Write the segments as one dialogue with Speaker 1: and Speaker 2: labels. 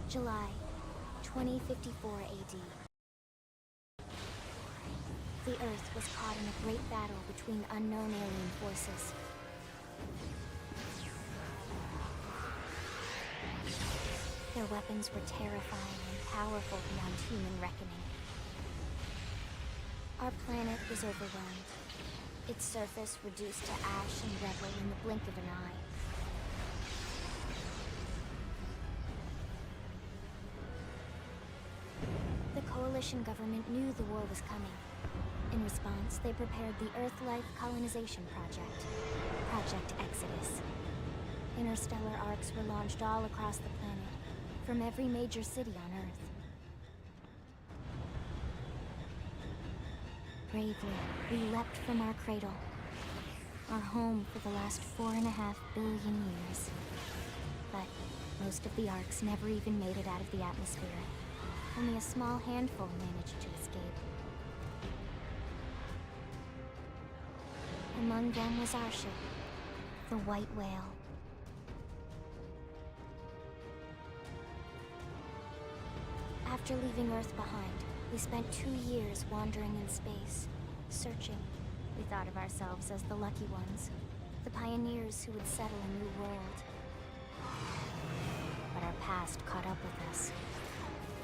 Speaker 1: July 2054 AD. The Earth was caught in a great battle between unknown alien forces. Their weapons were terrifying and powerful beyond human reckoning. Our planet was overwhelmed, its surface reduced to ash and rubble in the blink of an eye. The Coalition government knew the war was coming. In response, they prepared the Earth-Life Colonization Project, Project Exodus. Interstellar arcs were launched all across the planet, from every major city on Earth. Bravely, we leapt from our cradle, our home for the last 4.5 billion years. But most of the arcs never even made it out of the atmosphere. Only a small handful managed to escape. Among them was our ship, the White Whale. After leaving Earth behind, we spent 2 years wandering in space, searching. We thought of ourselves as the lucky ones, the pioneers who would settle a new world. But our past caught up with us,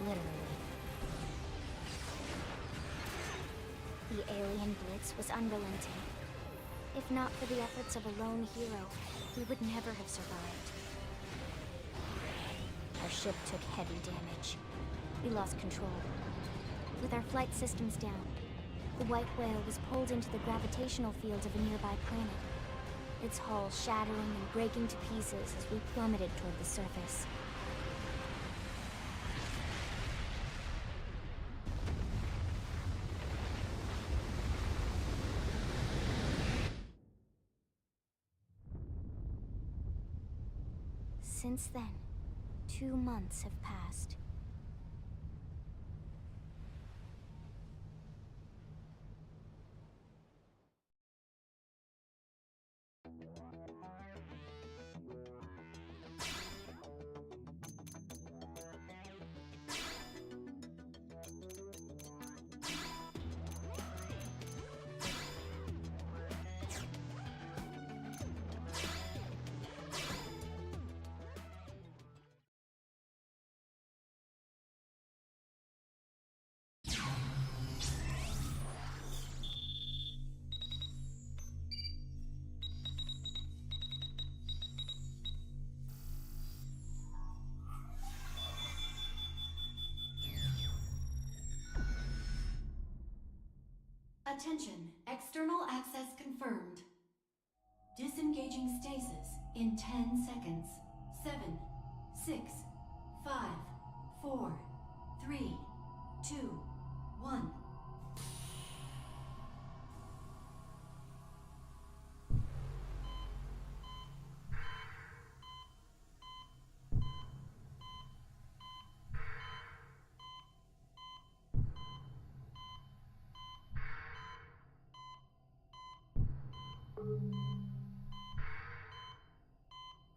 Speaker 1: literally. The alien blitz was unrelenting. If not for the efforts of a lone hero, we would never have survived. Our ship took heavy damage. We lost control. With our flight systems down, the White Whale was pulled into the gravitational field of a nearby planet, its hull shattering and breaking to pieces as we plummeted toward the surface. Since then, 2 months have passed.
Speaker 2: Attention, external access confirmed. Disengaging stasis in 10 seconds. 7, 6, 5, 4, 3, 2, 1.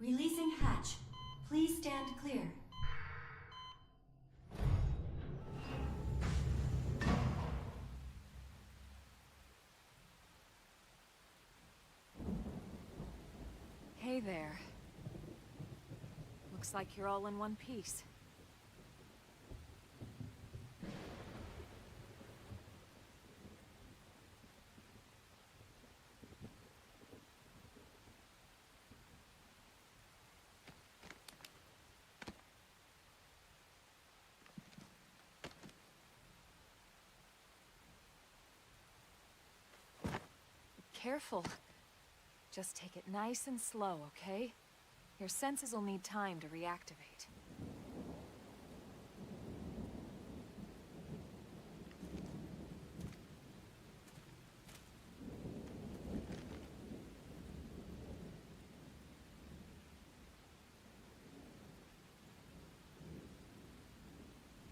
Speaker 2: Releasing hatch. Please stand clear.
Speaker 3: Hey there. Looks like you're all in one piece. Careful. Just take it nice and slow, okay? Your senses will need time to reactivate.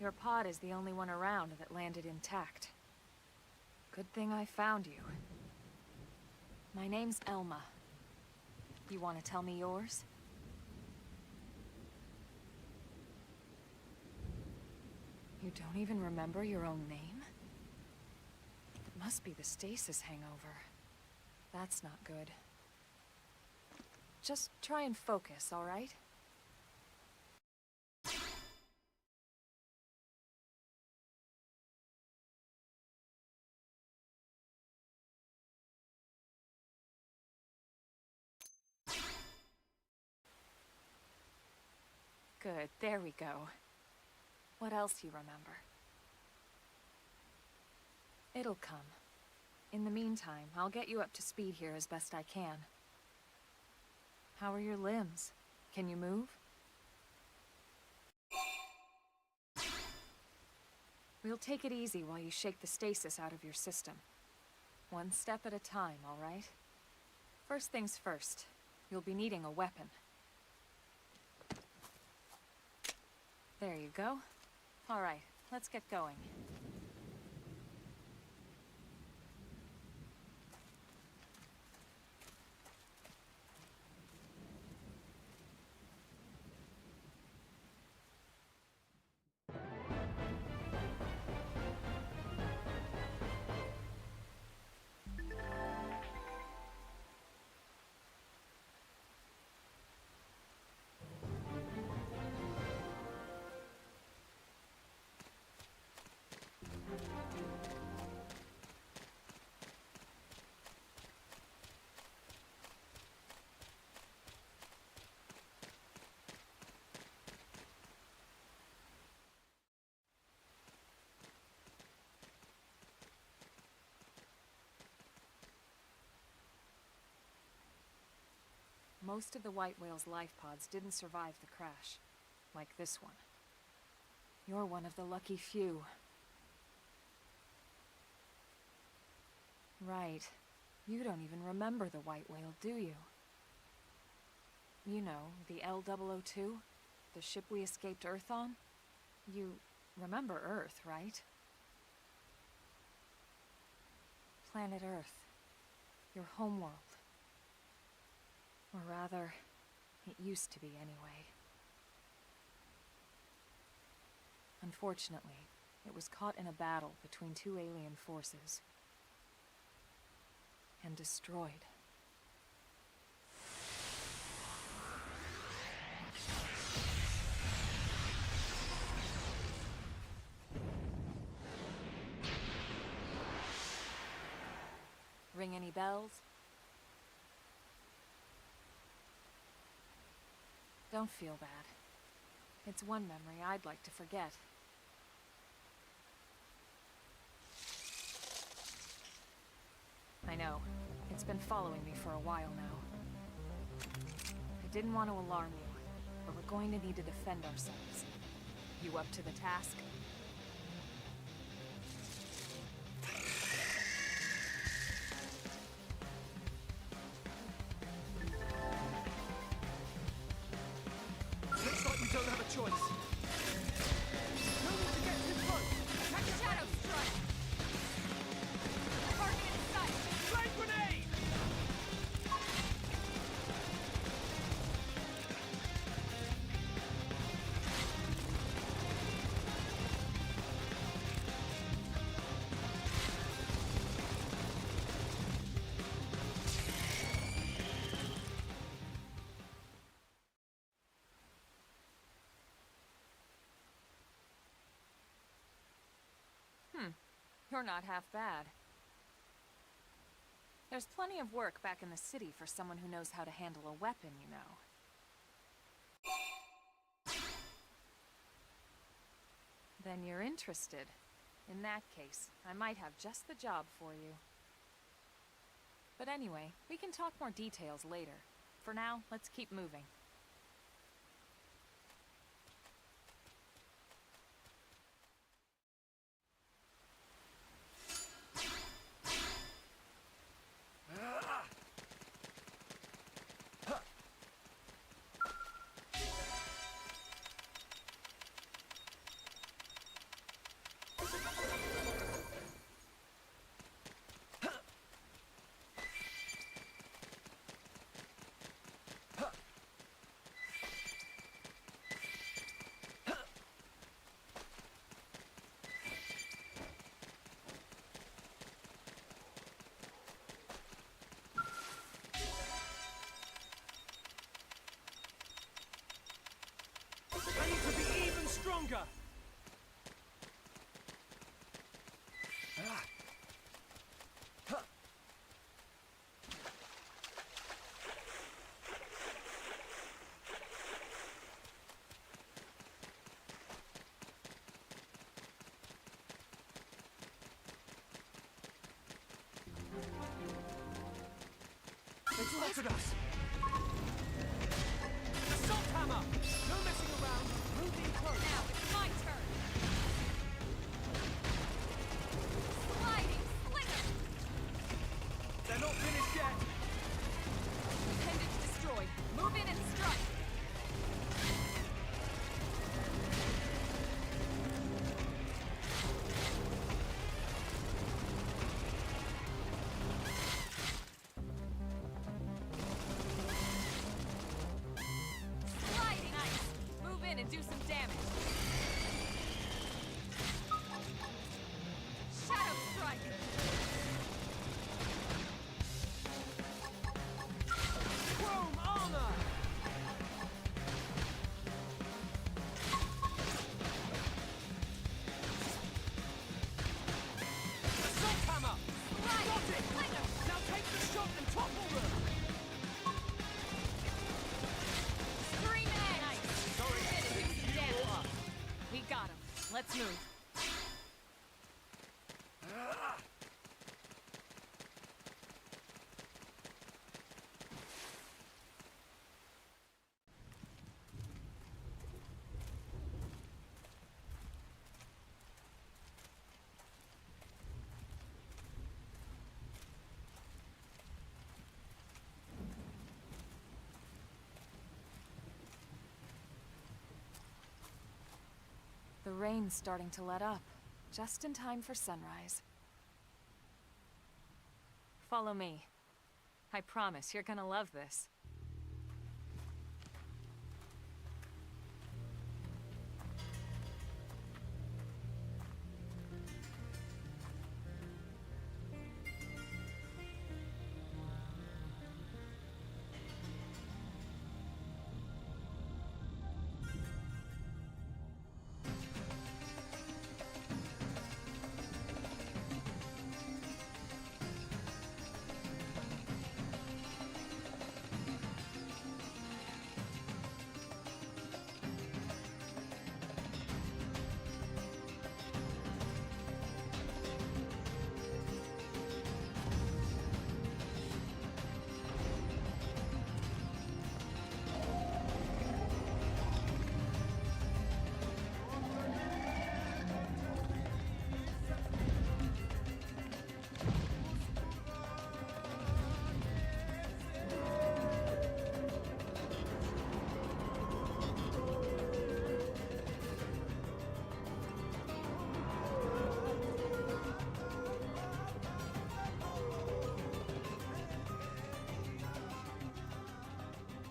Speaker 3: Your pod is the only one around that landed intact. Good thing I found you. My name's Elma. You want to tell me yours? You don't even remember your own name? It must be the stasis hangover. That's not good. Just try and focus, all right? Good, there we go. What else you remember? It'll come. In the meantime, I'll get you up to speed here as best I can. How are your limbs? Can you move? We'll take it easy while you shake the stasis out of your system. One step at a time, all right? First things first, you'll be needing a weapon. There you go. All right, let's get going. Most of the White Whale's life pods didn't survive the crash, like this one. You're one of the lucky few. Right. You don't even remember the White Whale, do you? You know, the L-002? The ship we escaped Earth on? You remember Earth, right? Planet Earth. Your homeworld. Or rather, it used to be anyway. Unfortunately, it was caught in a battle between two alien forces. And destroyed. Ring any bells? Don't feel bad. It's one memory I'd like to forget. I know. It's been following me for a while now. I didn't want to alarm you, but we're going to need to defend ourselves. You up to the task?
Speaker 4: Looks like we don't have a choice. No need to get too close.
Speaker 3: Attack the shadow strike! Target in sight!
Speaker 4: Flame grenade!
Speaker 3: You're not half bad. There's plenty of work back in the city for someone who knows how to handle a weapon, you know. Then you're interested. In that case, I might have just the job for you. But anyway, we can talk more details later. For now, let's keep moving.
Speaker 4: stronger! They spotted us! Assault hammer! No messing around! Move in close!
Speaker 3: Now it's my turn! Sliding slinger!
Speaker 4: They're not finished yet!
Speaker 3: Appendage destroyed. Move in and strike! Sliding ice! Move in and do some damage! Shadow strike!
Speaker 4: Chrome armor! Assault hammer!
Speaker 3: Sliding
Speaker 4: Got it!
Speaker 3: slinger!
Speaker 4: Now take the shot and topple them!
Speaker 3: Scream and ice! Move in and do some damage! We got him. Let's move. The rain's starting to let up, just in time for sunrise. Follow me. I promise you're gonna love this.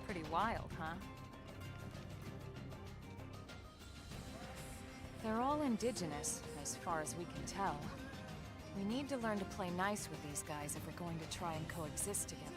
Speaker 3: Pretty wild, huh? They're all indigenous, as far as we can tell. We need to learn to play nice with these guys if we're going to try and coexist together.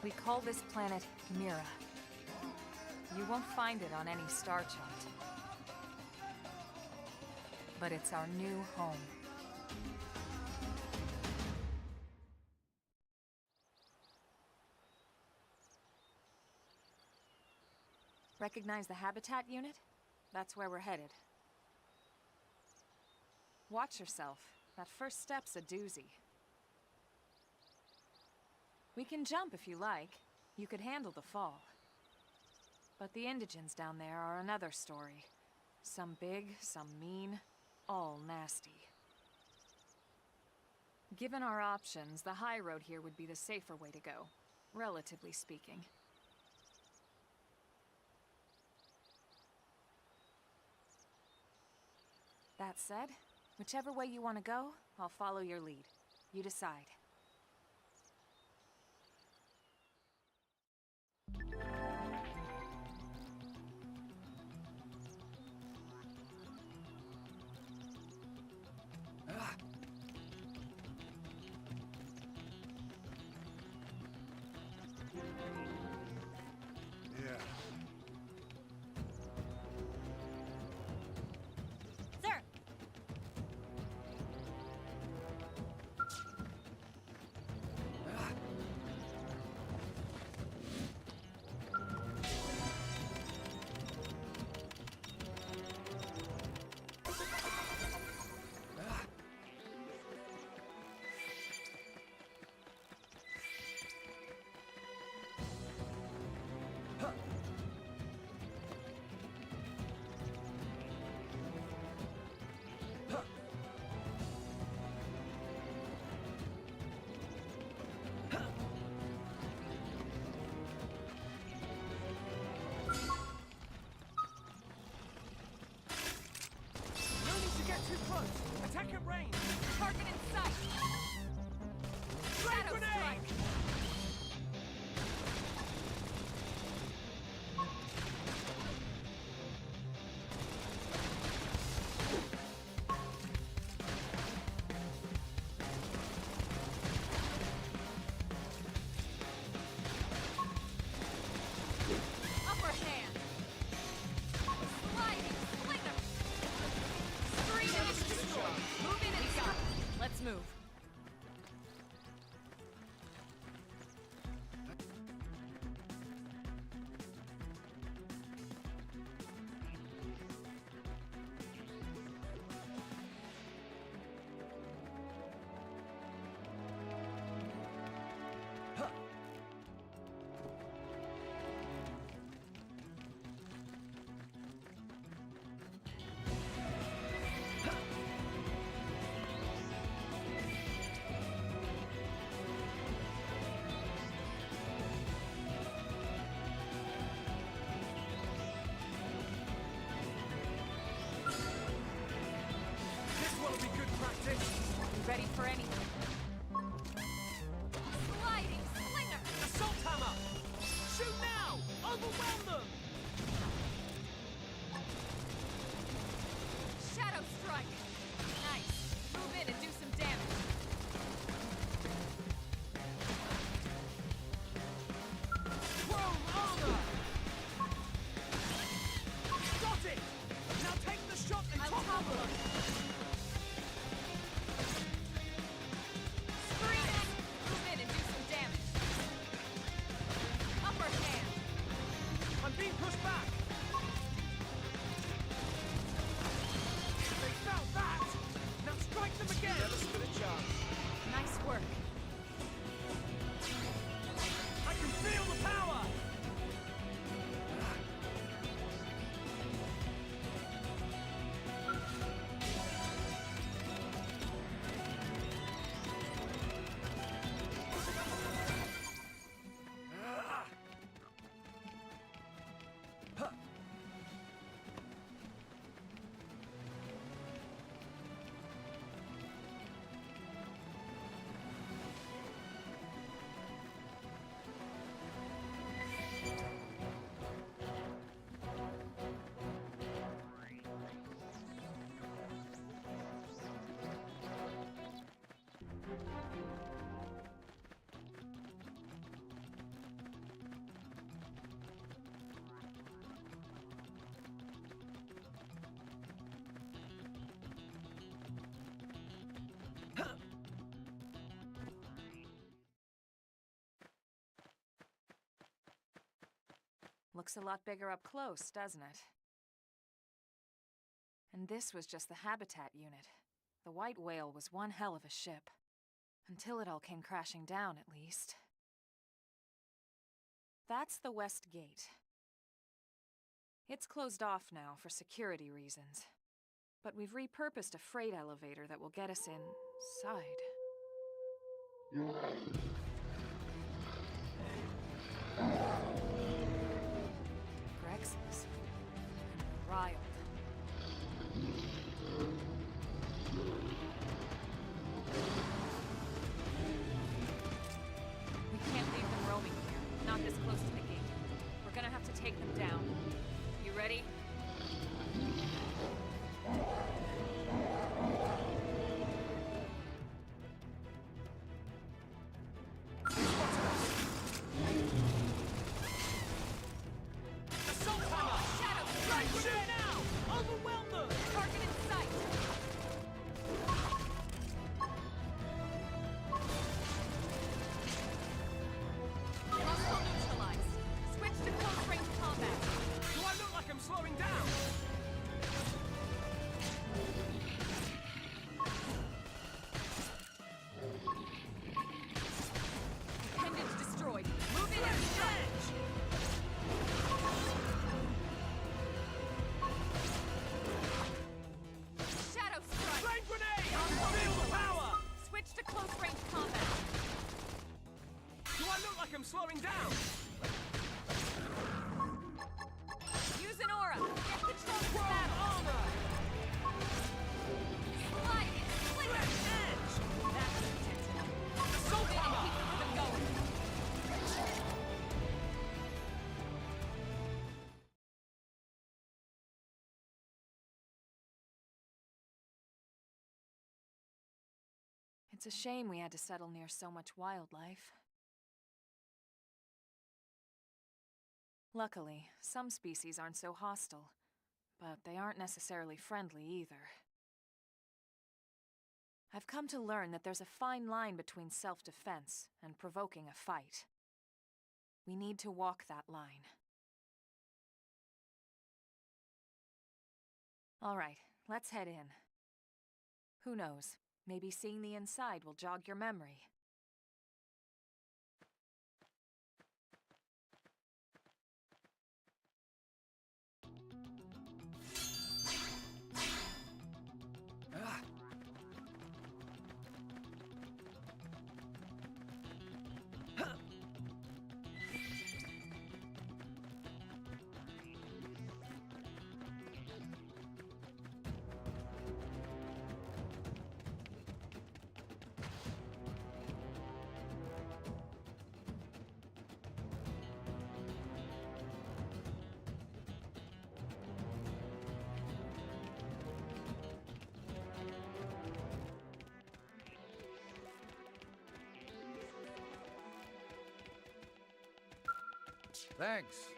Speaker 3: We call this planet Mira. You won't find it on any star chart. But it's our new home. Recognize the habitat unit? That's where we're headed. Watch yourself. That first step's a doozy. We can jump if you like. You could handle the fall. But the indigents down there are another story. Some big, some mean, all nasty. Given our options, the high road here would be the safer way to go, relatively speaking. That said, whichever way you want to go, I'll follow your lead. You decide.
Speaker 1: Sir!
Speaker 4: No need to get too close. Attack at range.
Speaker 3: Target in sight!
Speaker 4: Flame
Speaker 3: Shadow
Speaker 4: grenade!
Speaker 3: strike! Upper hand! Sliding slinger! Screaming is destroyed! Move in and got it! Let's move.
Speaker 4: This will be good practice.
Speaker 3: You ready for anything? Sliding slinger!
Speaker 4: Assault hammer! Shoot now! Overwhelm them!
Speaker 3: Shadow strike! Nice. Move in and do some damage.
Speaker 4: Chrome armor! Got it! Now take the shot and
Speaker 3: I'll
Speaker 4: topple
Speaker 3: topple
Speaker 4: them!
Speaker 3: him. Screaming! Move in and do some damage. Upper hand!
Speaker 4: I'm being pushed back! They felt that! Now strike them again! Never stood a chance.
Speaker 3: Nice work.
Speaker 4: I can feel the power!
Speaker 3: Looks a lot bigger up close, doesn't it? And this was just the habitat unit. The white whale was one hell of a ship. Until it all came crashing down, at least. That's the west gate. It's closed off now for security reasons. But we've repurposed a freight elevator that will get us inside. Grexes. Riled. We can't leave them roaming here. Not this close to the gate. We're gonna have to take them down. You ready?
Speaker 4: Assault hammer!
Speaker 3: Shadow
Speaker 4: Strike
Speaker 3: strike!
Speaker 4: grenade now! Overwhelm them!
Speaker 3: Target in sight! Hostile neutralized. Switch to close range combat.
Speaker 4: Do I look like I'm slowing down?
Speaker 3: Appendage destroyed. Moving in stretch. Shadow strike.
Speaker 4: Flame grenade! Feel the power!
Speaker 3: Switch to close range combat.
Speaker 4: Do I look like I'm slowing down?
Speaker 3: Use an aura. Get control of the
Speaker 4: Whoa,
Speaker 3: battle.
Speaker 4: armor!
Speaker 3: Slide it. Fling it.
Speaker 4: Edge!
Speaker 3: That's it.
Speaker 4: Assault
Speaker 3: Keep
Speaker 4: hammer!
Speaker 3: the rhythm going. It's a shame we had to settle near so much wildlife. Luckily, some species aren't so hostile, but they aren't necessarily friendly either. I've come to learn that there's a fine line between self-defense and provoking a fight. We need to walk that line. All right, let's head in. Who knows? Maybe seeing the inside will jog your memory.
Speaker 4: Ah.
Speaker 5: Thanks.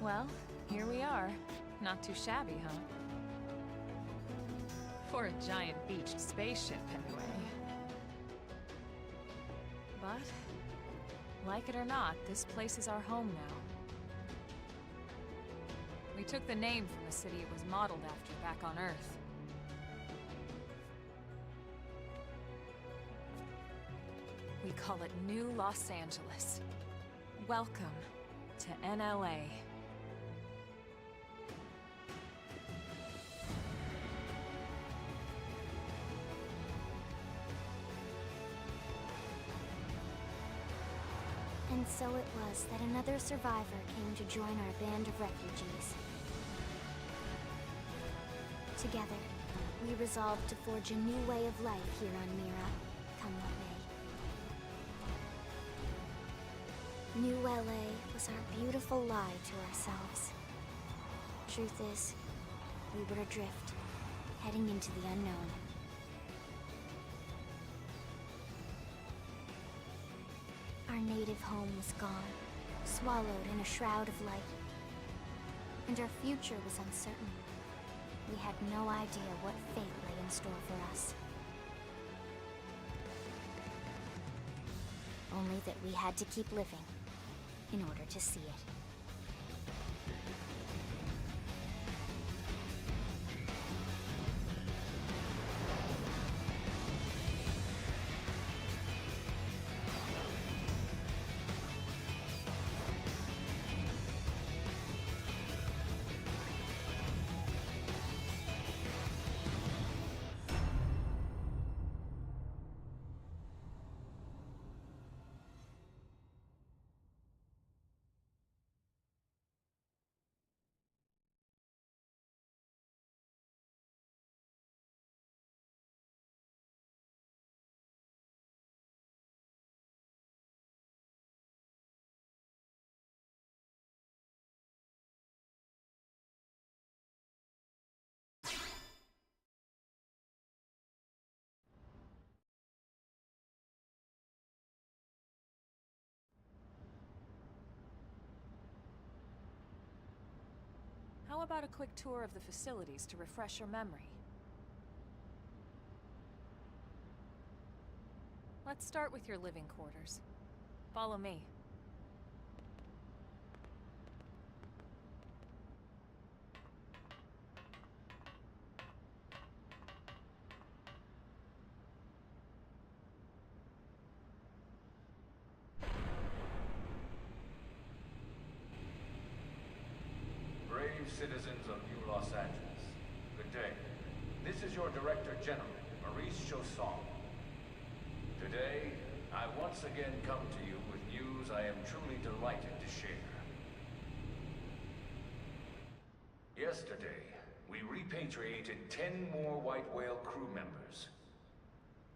Speaker 3: Well, here we are. Not too shabby, huh? For a giant beached spaceship, anyway. But Like it or not, this place is our home now. We took the name from the city it was modeled after back on Earth. We call it New Los Angeles. Welcome to NLA.
Speaker 1: And so it was that another survivor came to join our band of refugees. Together, we resolved to forge a new way of life here on Mira, come what may. New LA was our beautiful lie to ourselves. Truth is, we were adrift, heading into the unknown. Our native home was gone, swallowed in a shroud of light. And our future was uncertain. We had no idea what fate lay in store for us. Only that we had to keep living in order to see it.
Speaker 3: How about a quick tour of the facilities to refresh your memory? Let's start with your living quarters. Follow me.
Speaker 5: Brave citizens of New Los Angeles, good day. This is your Director General, Maurice Chausson. Today, I once again come to you with news I am truly delighted to share. Yesterday, we repatriated 10 more White Whale crew members.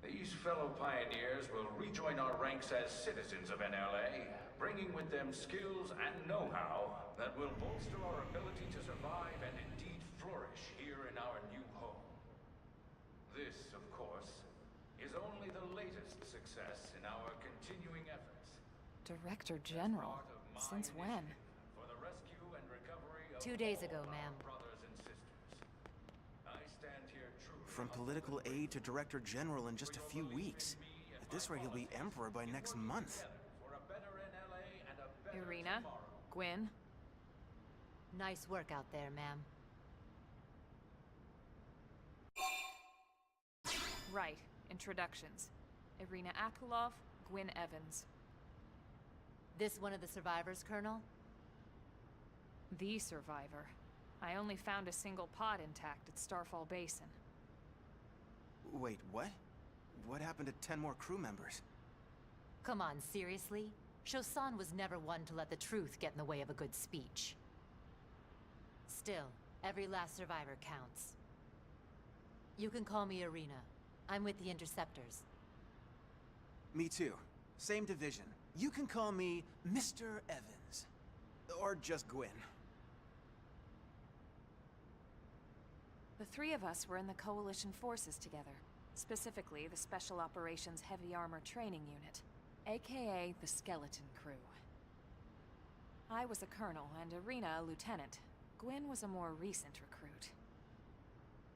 Speaker 5: These fellow pioneers will rejoin our ranks as citizens of NLA, bringing with them skills and know-how that will bolster our ability to survive and indeed flourish here in our new home. This, of course, is only the latest success in our continuing efforts.
Speaker 3: Director General? Since when?
Speaker 5: For the rescue and recovery of
Speaker 6: 2 days ago,
Speaker 5: all our
Speaker 6: ma'am.
Speaker 5: brothers and sisters. I stand here truly
Speaker 4: From political aide to Director General in just a few weeks. At this rate, he'll be Emperor by next month.
Speaker 5: for a better NLA and a better
Speaker 3: Irina? Gwyn?
Speaker 6: Nice work out there, ma'am.
Speaker 3: Right. Introductions. Irina Akulov, Gwyn Evans.
Speaker 6: This one of the survivors, Colonel?
Speaker 3: The survivor. I only found a single pod intact at Starfall Basin.
Speaker 4: Wait, what? What happened to 10 more crew members?
Speaker 6: Come on, seriously? Chausson was never one to let the truth get in the way of a good speech. Still, every last survivor counts. You can call me Irina. I'm with the Interceptors.
Speaker 4: Me too. Same division. You can call me Mr. Evans. Or just Gwyn.
Speaker 3: The three of us were in the Coalition forces together. Specifically, the Special Operations Heavy Armor Training Unit, aka the Skeleton Crew. I was a colonel and Irina a lieutenant. Gwyn was a more recent recruit.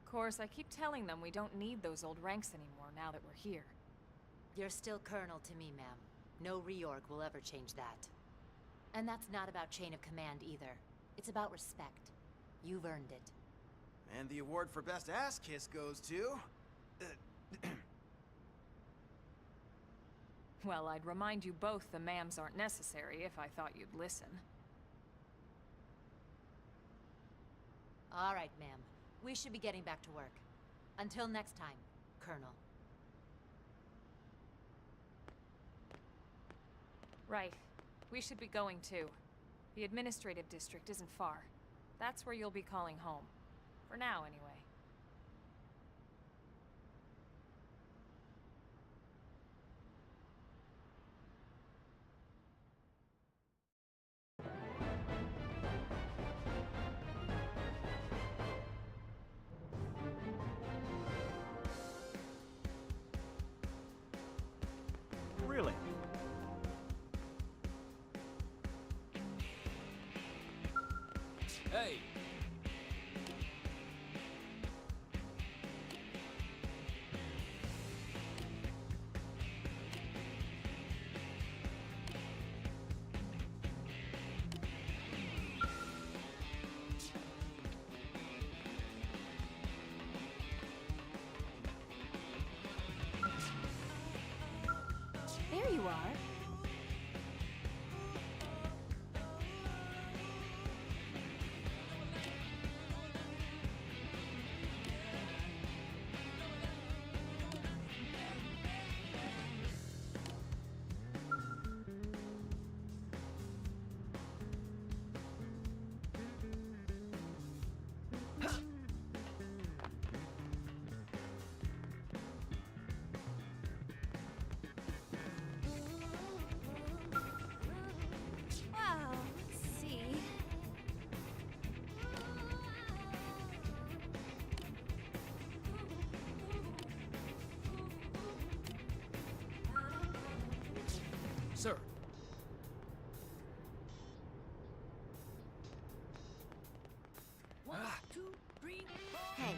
Speaker 3: Of course, I keep telling them we don't need those old ranks anymore now that we're here.
Speaker 6: You're still Colonel to me, ma'am. No reorg will ever change that. And that's not about chain of command either. It's about respect. You've earned it.
Speaker 4: And the award for best ass kiss goes to...
Speaker 3: Well, I'd remind you both the ma'ams aren't necessary if I thought you'd listen.
Speaker 6: All right, ma'am. We should be getting back to work. Until next time, Colonel.
Speaker 3: Right. We should be going too. The administrative district isn't far. That's where you'll be calling home. For now, anyway.
Speaker 7: Really?
Speaker 8: Hey!
Speaker 1: There you are. Wow, let's see.
Speaker 8: Sir,
Speaker 1: Hey.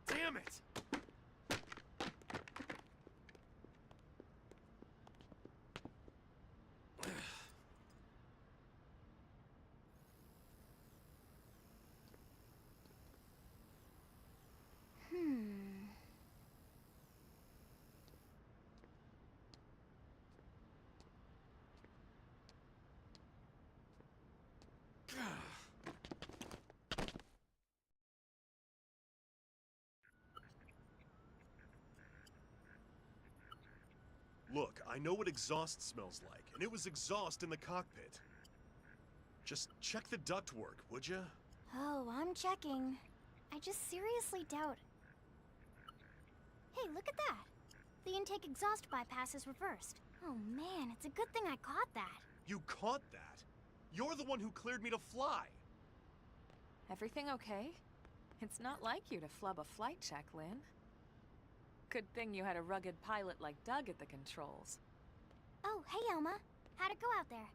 Speaker 7: Damn it! Look, I know what exhaust smells like, and it was exhaust in the cockpit. Just check the ductwork, would ya?
Speaker 1: Oh, I'm checking. I just seriously doubt. Hey, look at that. The intake exhaust bypass is reversed. Oh man, it's a good thing I caught that.
Speaker 7: You caught that? You're the one who cleared me to fly.
Speaker 3: Everything okay? It's not like you to flub a flight check, Lynn. Good thing you had a rugged pilot like Doug at the controls.
Speaker 1: Oh, hey, Elma. How'd it go out there?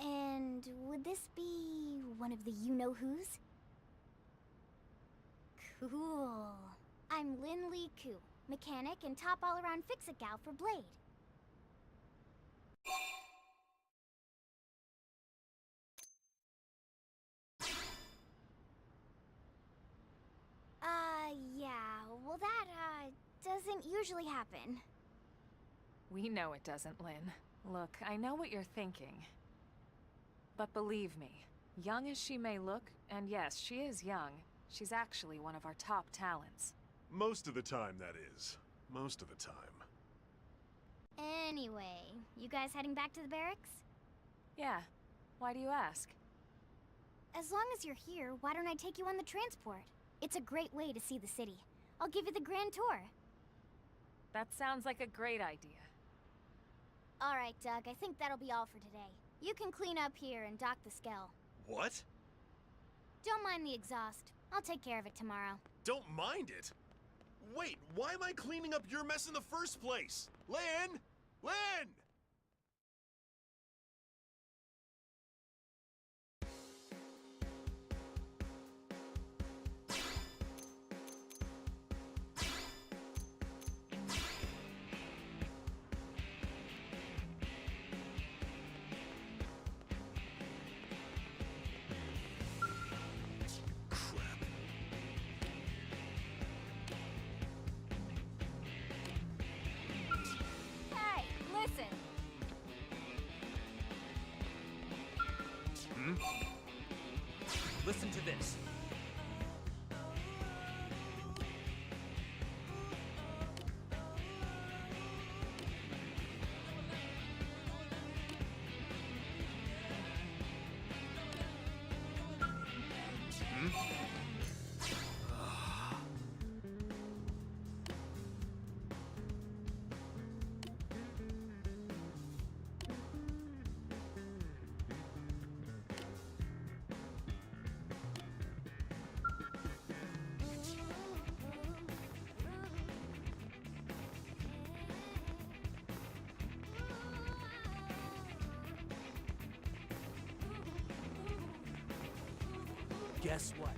Speaker 1: And would this be one of the you-know-whos? Cool. I'm Lin Lee Ku, mechanic and top all-around fix-it gal for Blade. Yeah, well that, doesn't usually happen.
Speaker 3: We know it doesn't, Lynn. Look, I know what you're thinking. But believe me, young as she may look, and yes, she is young, she's actually one of our top talents.
Speaker 7: Most of the time, that is. Most of the time.
Speaker 1: Anyway, you guys heading back to the barracks?
Speaker 3: Yeah. Why do you ask?
Speaker 1: As long as you're here, why don't I take you on the transport? It's a great way to see the city. I'll give you the grand tour.
Speaker 3: That sounds like a great idea.
Speaker 1: Alright, Doug, I think that'll be all for today. You can clean up here and dock the Skell.
Speaker 7: What?
Speaker 1: Don't mind the exhaust. I'll take care of it tomorrow.
Speaker 7: Don't mind it? Wait, why am I cleaning up your mess in the first place? Lynn! Lynn!
Speaker 1: Hey, listen!
Speaker 8: Listen to this. Guess what?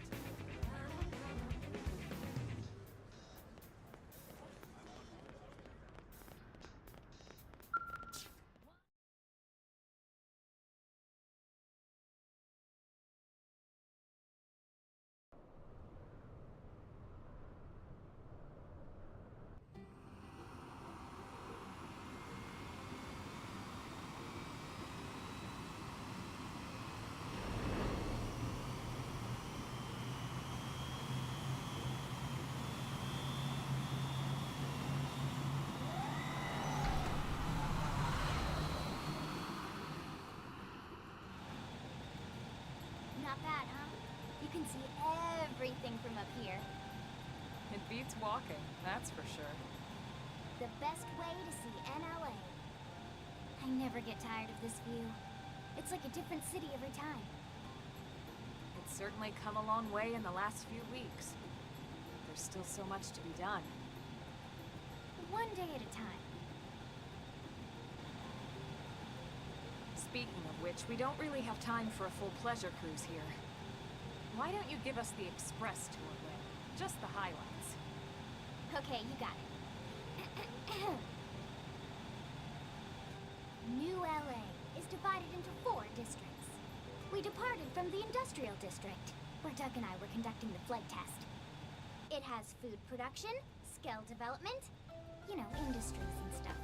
Speaker 1: Not bad, huh? You can see everything from up here.
Speaker 3: It beats walking, that's for sure.
Speaker 1: The best way to see NLA. I never get tired of this view. It's like a different city every time.
Speaker 3: It's certainly come a long way in the last few weeks. There's still so much to be done.
Speaker 1: One day at a time.
Speaker 3: Speaking of which, we don't really have time for a full pleasure cruise here. Why don't you give us the express tour, Lynn? Just the highlights.
Speaker 1: Okay, you got it. New LA is divided into 4 districts. We departed from the industrial district, where Doug and I were conducting the flight test. It has food production, skill development, you know, industries and stuff.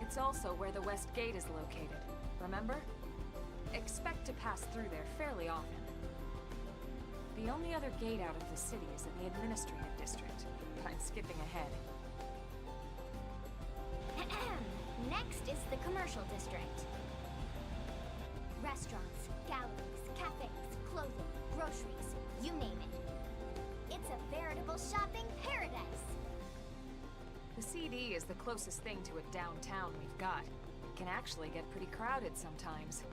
Speaker 3: It's also where the West Gate is located, remember? Expect to pass through there fairly often. The only other gate out of the city is in the administrative district, but I'm skipping ahead.
Speaker 1: Next is the commercial district. Restaurants, galleries, cafes, clothing, groceries, you name it. It's a veritable shopping paradise.
Speaker 3: The CD is the closest thing to a downtown we've got. It can actually get pretty crowded sometimes.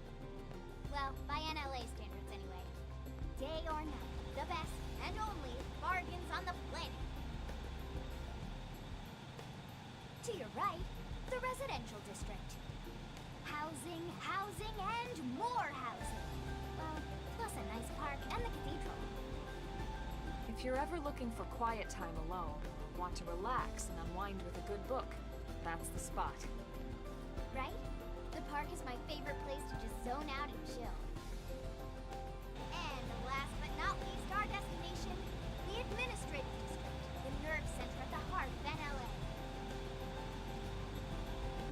Speaker 1: Well, by NLA standards anyway. Day or night, the best and only bargains on the planet. To your right, the residential district. Housing, housing, and more housing. Well, plus a nice park and the cathedral.
Speaker 3: If you're ever looking for quiet time alone, or want to relax and unwind with a good book, that's the spot.
Speaker 1: Right? The park is my favorite place to just zone out and chill. And last but not least, our destination, the administrative district, the nerve center at the heart of NLA.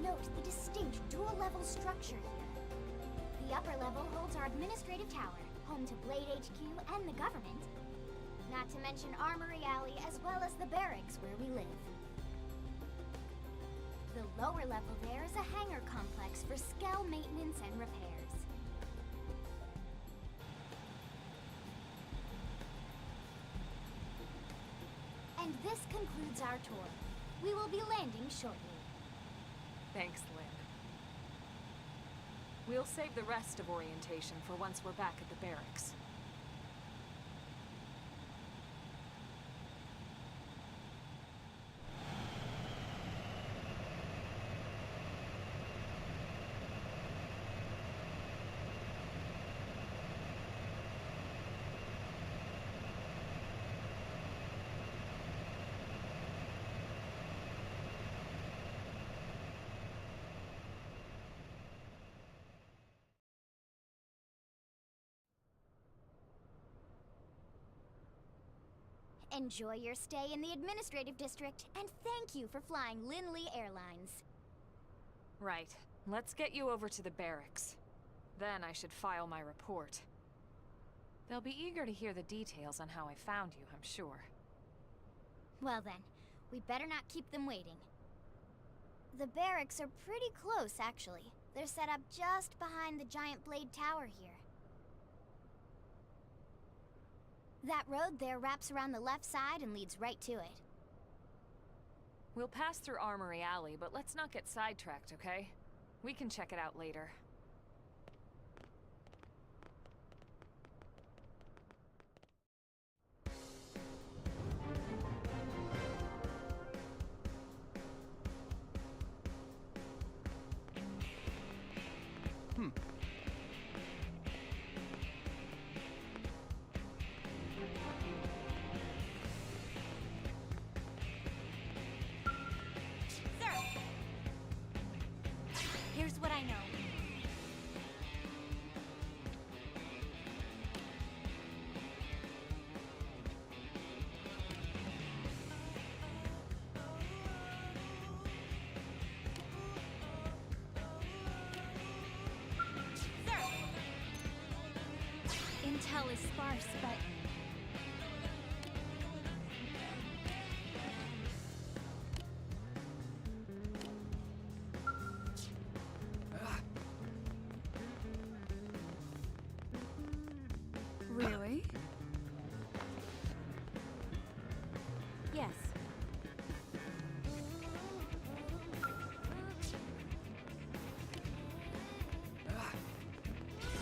Speaker 1: Note the distinct dual-level structure here. The upper level holds our administrative tower, home to Blade HQ and the government. Not to mention Armory Alley as well as the barracks where we live. The lower level there is a hangar complex for Skell maintenance and repairs. And this concludes our tour. We will be landing shortly.
Speaker 3: Thanks, Lynn. We'll save the rest of orientation for once we're back at the barracks.
Speaker 1: Enjoy your stay in the administrative district, and thank you for flying Lindley Airlines.
Speaker 3: Right. Let's get you over to the barracks. Then I should file my report. They'll be eager to hear the details on how I found you, I'm sure.
Speaker 1: Well then, we better not keep them waiting. The barracks are pretty close, actually. They're set up just behind the giant blade tower here. That road there wraps around the left side and leads right to it.
Speaker 3: We'll pass through Armory Alley, but let's not get sidetracked, okay? We can check it out later.
Speaker 1: Here's what I know. Sir! Intel is sparse, but...
Speaker 9: Really?
Speaker 1: Yes.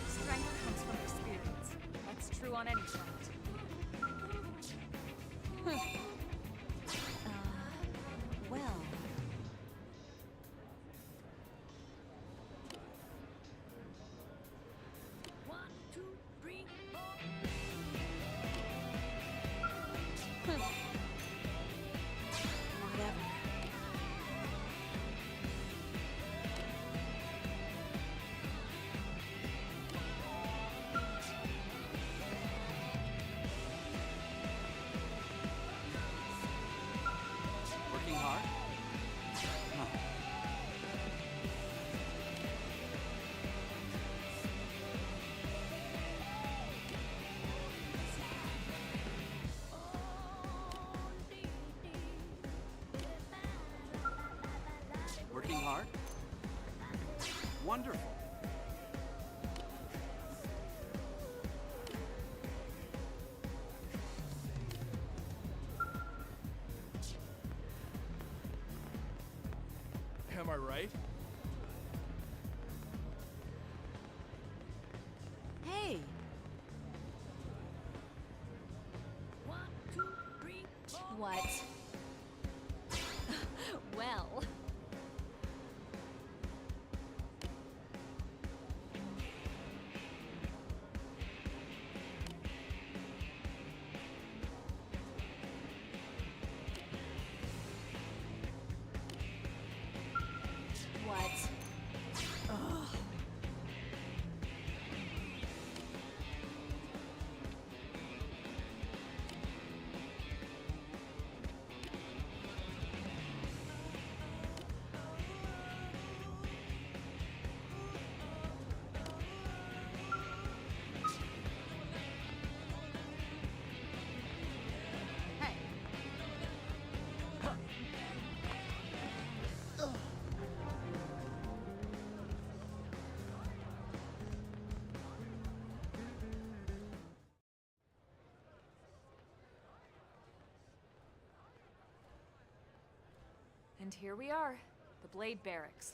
Speaker 3: Strength comes from experience. That's true on any front.
Speaker 9: Well. Whatever.
Speaker 4: Working hard? Huh. Working hard? Wonderful.
Speaker 8: Am I right?
Speaker 9: Hey! What? Well...
Speaker 3: And here we are, the Blade Barracks.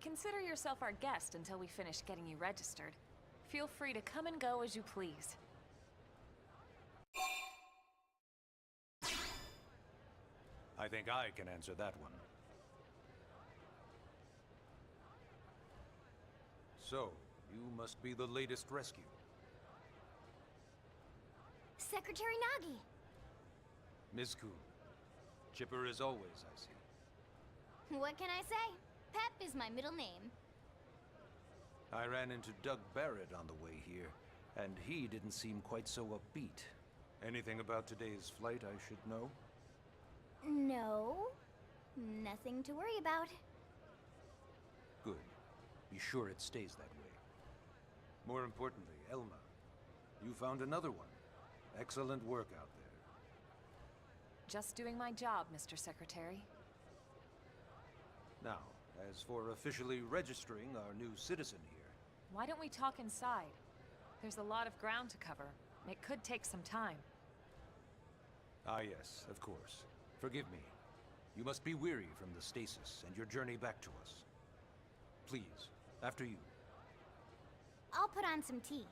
Speaker 3: Consider yourself our guest until we finish getting you registered. Feel free to come and go as you please.
Speaker 10: I think I can answer that one. So, you must be the latest rescue.
Speaker 1: Secretary Nagi!
Speaker 10: Ms. Kuhn. Chipper as always, I see.
Speaker 1: What can I say? Pep is my middle name.
Speaker 10: I ran into Doug Barrett on the way here, and he didn't seem quite so upbeat. Anything about today's flight I should know?
Speaker 1: No. Nothing to worry about.
Speaker 10: Good. Be sure it stays that way. More importantly, Elma, you found another one. Excellent work out there.
Speaker 3: Just doing my job, Mr. Secretary.
Speaker 10: Now, as for officially registering our new citizen here...
Speaker 3: Why don't we talk inside? There's a lot of ground to cover. It could take some time.
Speaker 10: Ah yes, of course. Forgive me. You must be weary from the stasis and your journey back to us. Please, after you.
Speaker 1: I'll put on some tea.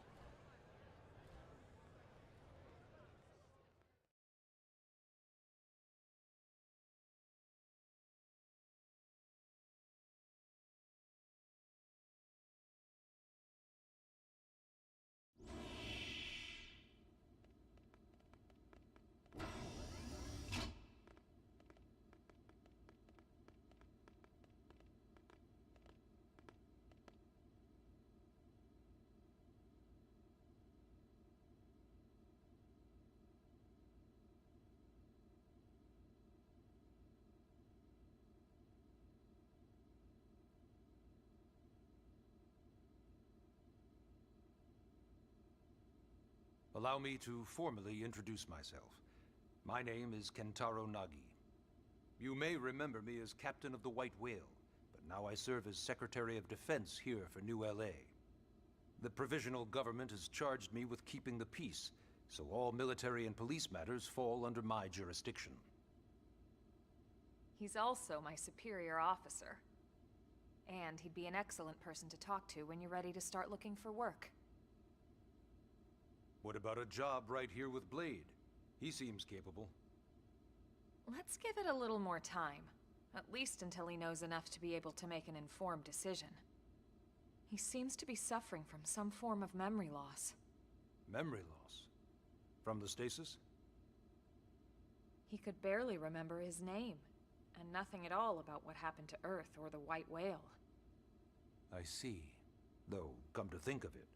Speaker 10: Allow me to formally introduce myself. My name is Kentaro Nagi. You may remember me as Captain of the White Whale, but now I serve as Secretary of Defense here for New LA. The provisional government has charged me with keeping the peace, so all military and police matters fall under my jurisdiction.
Speaker 3: He's also my superior officer. And he'd be an excellent person to talk to when you're ready to start looking for work.
Speaker 10: What about a job right here with Blade? He seems capable.
Speaker 3: Let's give it a little more time. At least until he knows enough to be able to make an informed decision. He seems to be suffering from some form of memory loss.
Speaker 10: Memory loss? From the stasis?
Speaker 3: He could barely remember his name, and nothing at all about what happened to Earth or the White Whale.
Speaker 10: I see. Though, come to think of it,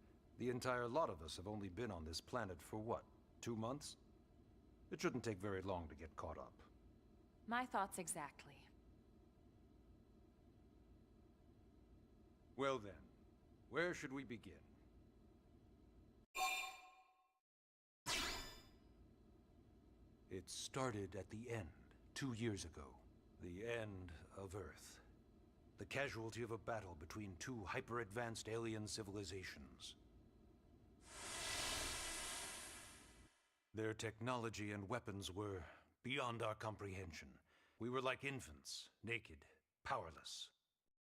Speaker 10: the entire lot of us have only been on this planet for what, 2 months? It shouldn't take very long to get caught up.
Speaker 3: My thoughts exactly.
Speaker 10: Well then, where should we begin? It started at the end, 2 years ago. The end of Earth. The casualty of a battle between two hyper-advanced alien civilizations. Their technology and weapons were beyond our comprehension. We were like infants, naked, powerless.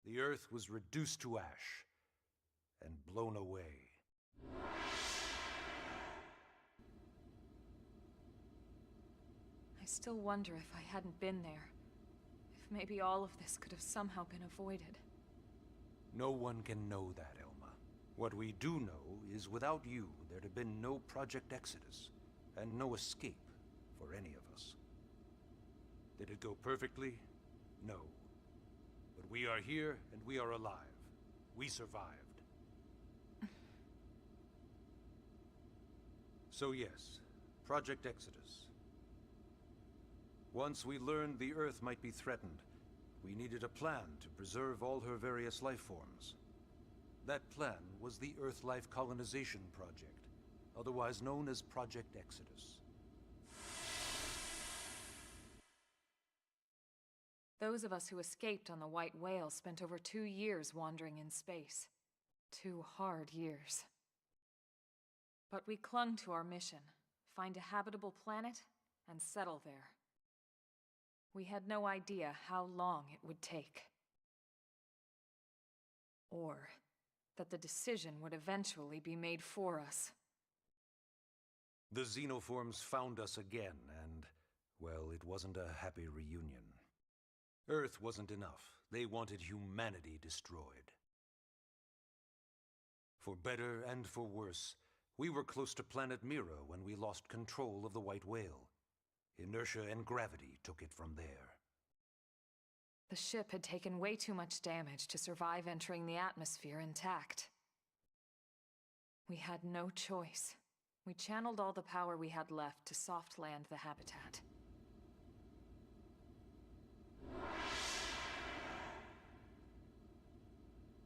Speaker 10: The Earth was reduced to ash and blown away.
Speaker 3: I still wonder if I hadn't been there. If maybe all of this could have somehow been avoided.
Speaker 10: No one can know that, Elma. What we do know is without you, there'd have been no Project Exodus, and no escape for any of us. Did it go perfectly? No. But we are here, and we are alive. We survived. So yes, Project Exodus. Once we learned the Earth might be threatened, we needed a plan to preserve all her various life forms. That plan was the Earth Life Colonization Project, otherwise known as Project Exodus.
Speaker 3: Those of us who escaped on the White Whale spent over 2 years wandering in space. 2 hard years. But we clung to our mission, find a habitable planet, and settle there. We had no idea how long it would take. Or that the decision would eventually be made for us.
Speaker 10: The xenoforms found us again, and, well, it wasn't a happy reunion. Earth wasn't enough. They wanted humanity destroyed. For better and for worse, we were close to planet Mira when we lost control of the White Whale. Inertia and gravity took it from there.
Speaker 3: The ship had taken way too much damage to survive entering the atmosphere intact. We had no choice. We channeled all the power we had left to soft land the habitat.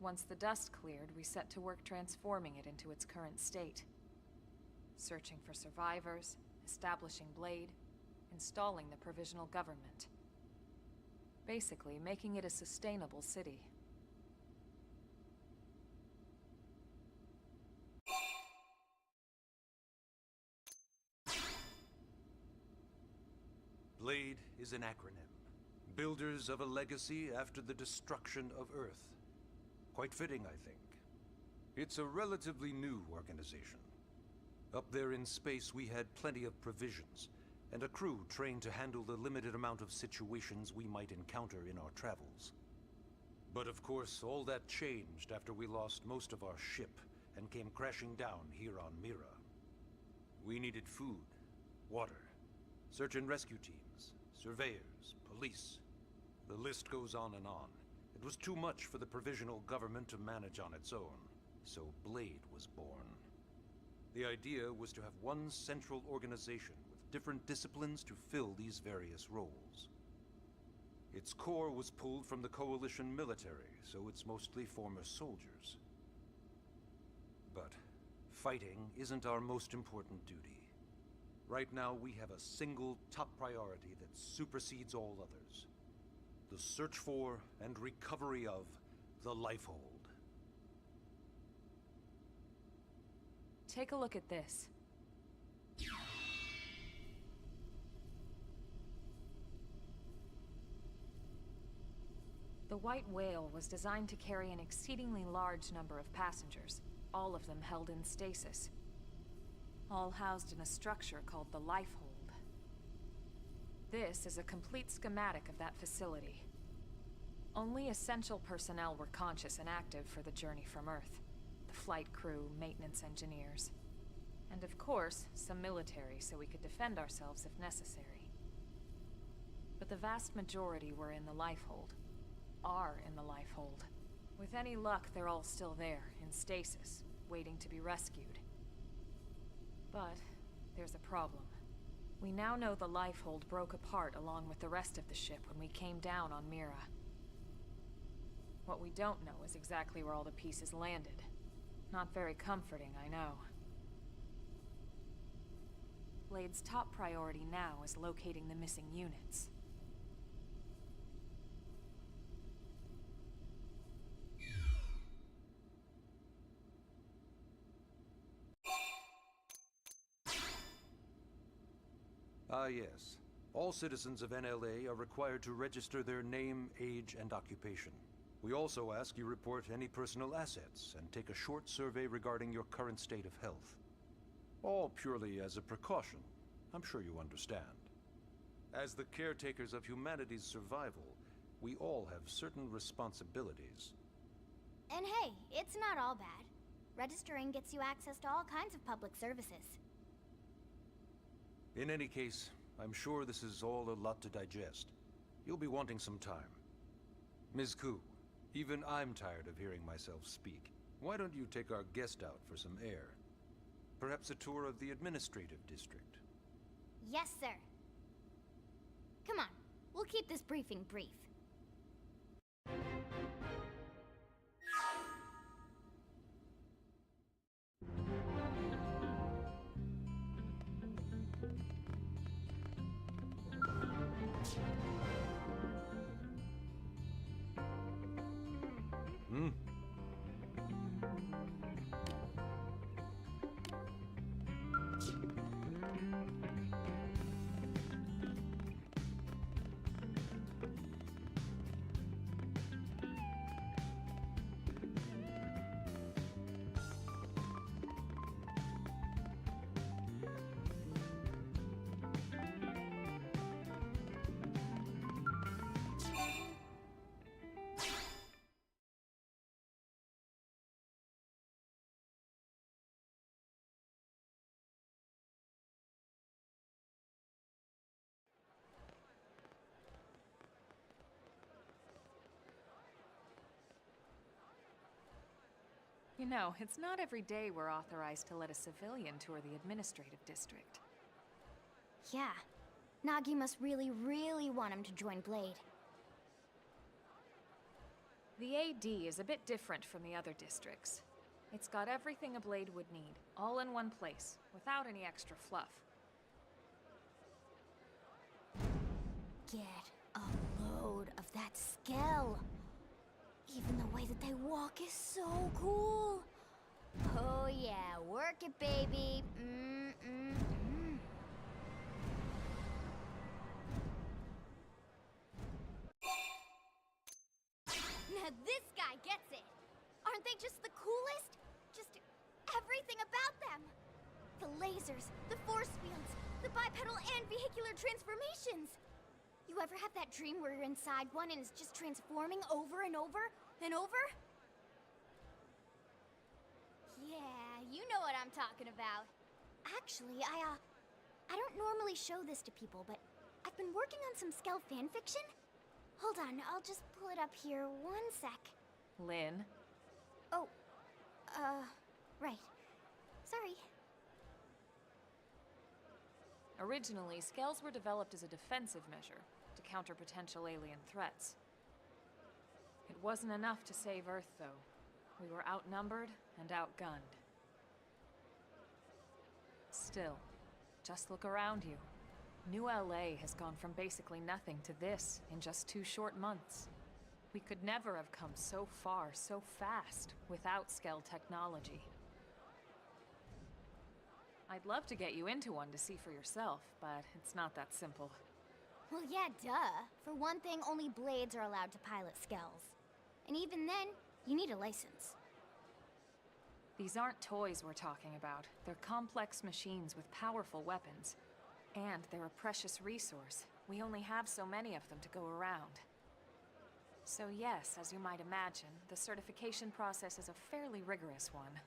Speaker 3: Once the dust cleared, we set to work transforming it into its current state. Searching for survivors, establishing Blade, installing the provisional government. Basically, making it a sustainable city.
Speaker 10: Blade is an acronym. Builders of a legacy after the destruction of Earth. Quite fitting, I think. It's a relatively new organization. Up there in space, we had plenty of provisions, and a crew trained to handle the limited amount of situations we might encounter in our travels. But of course, all that changed after we lost most of our ship and came crashing down here on Mira. We needed food, water, search and rescue teams, surveyors, police. The list goes on and on. It was too much for the provisional government to manage on its own, so Blade was born. The idea was to have one central organization with different disciplines to fill these various roles. Its core was pulled from the Coalition military, so it's mostly former soldiers. But fighting isn't our most important duty. Right now, we have a single top priority that supersedes all others. The search for and recovery of the Lifehold.
Speaker 3: Take a look at this. The White Whale was designed to carry an exceedingly large number of passengers, all of them held in stasis. All housed in a structure called the Lifehold. This is a complete schematic of that facility. Only essential personnel were conscious and active for the journey from Earth. The flight crew, maintenance engineers. And of course, some military so we could defend ourselves if necessary. But the vast majority were in the Lifehold. Are in the Lifehold. With any luck, they're all still there, in stasis, waiting to be rescued. But there's a problem. We now know the Lifehold broke apart along with the rest of the ship when we came down on Mira. What we don't know is exactly where all the pieces landed. Not very comforting, I know. Blade's top priority now is locating the missing units.
Speaker 10: Ah, yes. All citizens of NLA are required to register their name, age, and occupation. We also ask you report any personal assets and take a short survey regarding your current state of health. All purely as a precaution. I'm sure you understand. As the caretakers of humanity's survival, we all have certain responsibilities.
Speaker 1: And hey, it's not all bad. Registering gets you access to all kinds of public services.
Speaker 10: In any case, I'm sure this is all a lot to digest. You'll be wanting some time. Ms. Ku, even I'm tired of hearing myself speak. Why don't you take our guest out for some air? Perhaps a tour of the administrative district.
Speaker 1: Yes, sir. Come on, we'll keep this briefing brief.
Speaker 3: You know, it's not every day we're authorized to let a civilian tour the administrative district.
Speaker 1: Yeah. Nagi must really, really want him to join Blade.
Speaker 3: The AD is a bit different from the other districts. It's got everything a Blade would need, all in one place, without any extra fluff.
Speaker 1: Get a load of that Skell. Even the way that they walk is so cool. Oh yeah, work it, baby. Now this guy gets it. Aren't they just the coolest? Just everything about them. The lasers, the force fields, the bipedal and vehicular transformations. You ever have that dream where you're inside one and it's just transforming over and over and over? Yeah, you know what I'm talking about. Actually, I don't normally show this to people, but I've been working on some Skell fanfiction. Hold on, I'll just pull it up here 1 sec.
Speaker 3: Lynn?
Speaker 1: Oh, right. Sorry.
Speaker 3: Originally, Skells were developed as a defensive measure to counter potential alien threats. It wasn't enough to save Earth, though. We were outnumbered and outgunned. Still, just look around you. New LA has gone from basically nothing to this in just 2 short months. We could never have come so far, so fast, without Skell technology. I'd love to get you into one to see for yourself, but it's not that simple.
Speaker 1: Well, yeah, duh. For one thing, only Blades are allowed to pilot Skells. And even then, you need a license.
Speaker 3: These aren't toys we're talking about. They're complex machines with powerful weapons. And they're a precious resource. We only have so many of them to go around. So yes, as you might imagine, the certification process is a fairly rigorous one.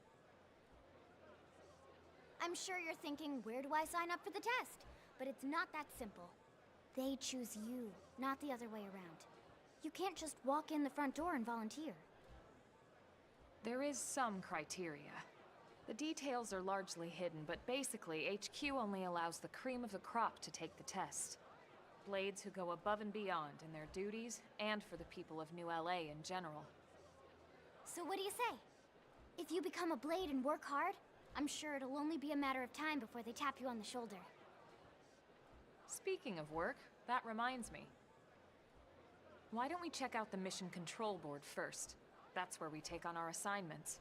Speaker 1: I'm sure you're thinking, where do I sign up for the test? But it's not that simple. They choose you, not the other way around. You can't just walk in the front door and volunteer.
Speaker 3: There is some criteria. The details are largely hidden, but basically, HQ only allows the cream of the crop to take the test. Blades who go above and beyond in their duties, and for the people of New LA in general.
Speaker 1: So what do you say? If you become a Blade and work hard, I'm sure it'll only be a matter of time before they tap you on the shoulder.
Speaker 3: Speaking of work, that reminds me. Why don't we check out the Mission Control Board first? That's where we take on our assignments.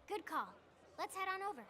Speaker 1: Good call. Let's head on over.